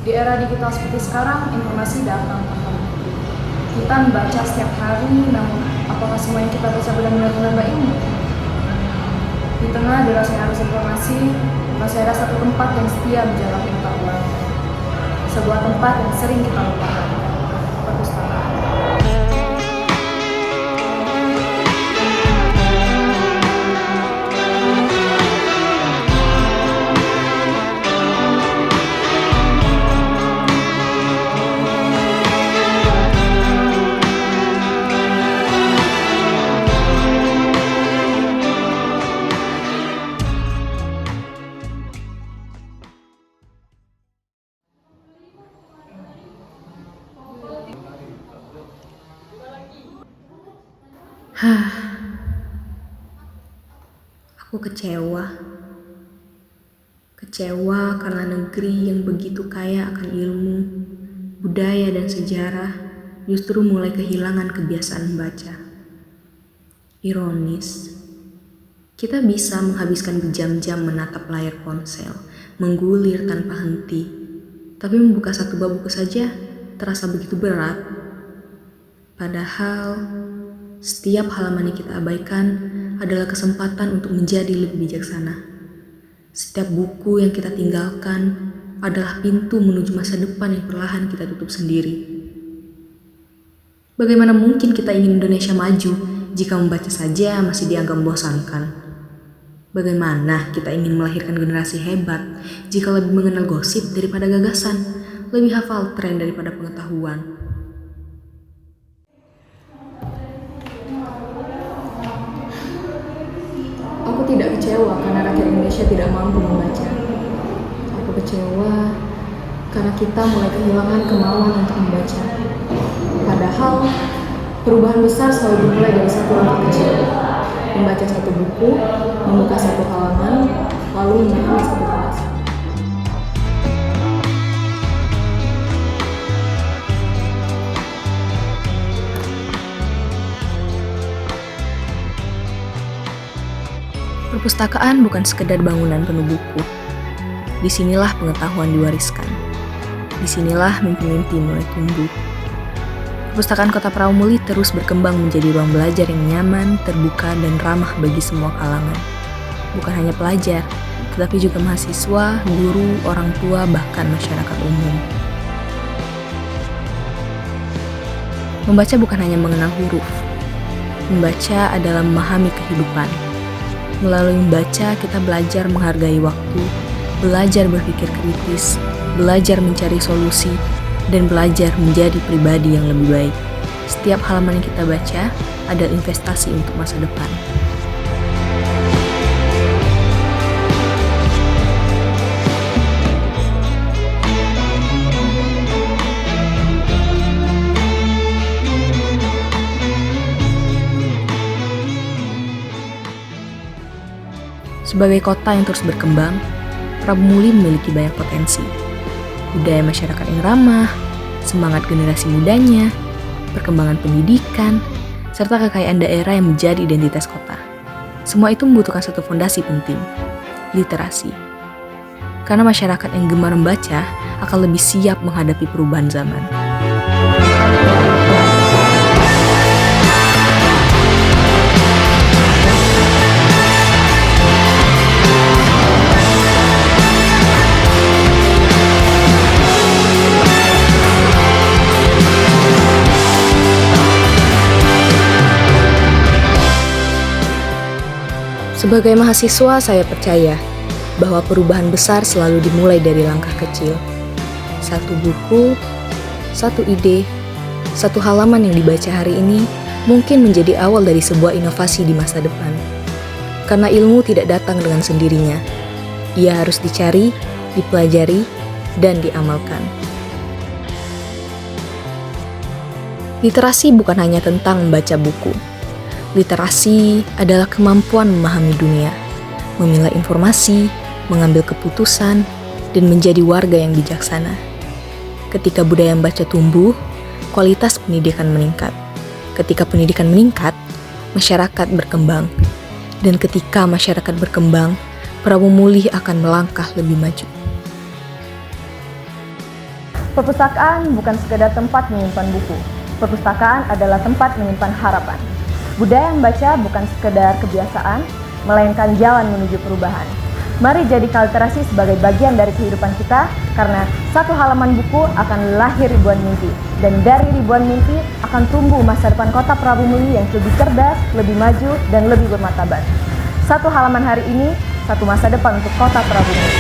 Di era digital seperti sekarang, informasi datang kapan. Kita membaca setiap hari, namun apakah semua yang kita baca benar-benar menambah ilmu? Di tengah derasnya arus informasi, masih ada satu tempat yang setia menjaga pengetahuan. Sebuah tempat yang sering kita lupakan, perpustakaan. Aku kecewa. Kecewa karena negeri yang begitu kaya akan ilmu, budaya dan sejarah justru mulai kehilangan kebiasaan membaca. Ironis, kita bisa menghabiskan berjam-jam menatap layar ponsel, menggulir tanpa henti, tapi membuka satu bab buku saja terasa begitu berat. Padahal, setiap halaman yang kita abaikan adalah kesempatan untuk menjadi lebih bijaksana. Setiap buku yang kita tinggalkan adalah pintu menuju masa depan yang perlahan kita tutup sendiri. Bagaimana mungkin kita ingin Indonesia maju jika membaca saja masih dianggap membosankan? Bagaimana kita ingin melahirkan generasi hebat jika lebih mengenal gosip daripada gagasan, lebih hafal tren daripada pengetahuan? Aku tidak kecewa karena rakyat Indonesia tidak mampu membaca. Aku kecewa karena kita mulai kehilangan kemauan untuk membaca. Padahal, perubahan besar selalu dimulai dari satu langkah kecil. Membaca satu buku, membuka satu halaman, lalu memahami satu frasa. Perpustakaan bukan sekedar bangunan penuh buku. Disinilah pengetahuan diwariskan. Disinilah mimpi-mimpi mulai tumbuh. Perpustakaan Kota Praumuli terus berkembang menjadi ruang belajar yang nyaman, terbuka, dan ramah bagi semua kalangan. Bukan hanya pelajar, tetapi juga mahasiswa, guru, orang tua, bahkan masyarakat umum. Membaca bukan hanya mengenal huruf. Membaca adalah memahami kehidupan. Melalui membaca, kita belajar menghargai waktu, belajar berpikir kritis, belajar mencari solusi, dan belajar menjadi pribadi yang lebih baik. Setiap halaman yang kita baca adalah investasi untuk masa depan. Sebagai kota yang terus berkembang, Praumuli memiliki banyak potensi. Budaya masyarakat yang ramah, semangat generasi mudanya, perkembangan pendidikan, serta kekayaan daerah yang menjadi identitas kota. Semua itu membutuhkan satu fondasi penting, literasi. Karena masyarakat yang gemar membaca akan lebih siap menghadapi perubahan zaman. Sebagai mahasiswa, saya percaya bahwa perubahan besar selalu dimulai dari langkah kecil. Satu buku, satu ide, satu halaman yang dibaca hari ini mungkin menjadi awal dari sebuah inovasi di masa depan. Karena ilmu tidak datang dengan sendirinya. Ia harus dicari, dipelajari, dan diamalkan. Literasi bukan hanya tentang membaca buku. Literasi adalah kemampuan memahami dunia, memilah informasi, mengambil keputusan, dan menjadi warga yang bijaksana. Ketika budaya membaca tumbuh, kualitas pendidikan meningkat. Ketika pendidikan meningkat, masyarakat berkembang. Dan ketika masyarakat berkembang, Praumuli akan melangkah lebih maju. Perpustakaan bukan sekedar tempat menyimpan buku. Perpustakaan adalah tempat menyimpan harapan. Budaya membaca bukan sekedar kebiasaan, melainkan jalan menuju perubahan. Mari jadikan literasi sebagai bagian dari kehidupan kita, karena satu halaman buku akan lahir ribuan mimpi. Dan dari ribuan mimpi akan tumbuh masa depan kota Prabu Muli yang lebih cerdas, lebih maju, dan lebih bermartabat. Satu halaman hari ini, satu masa depan untuk kota Prabu Muli.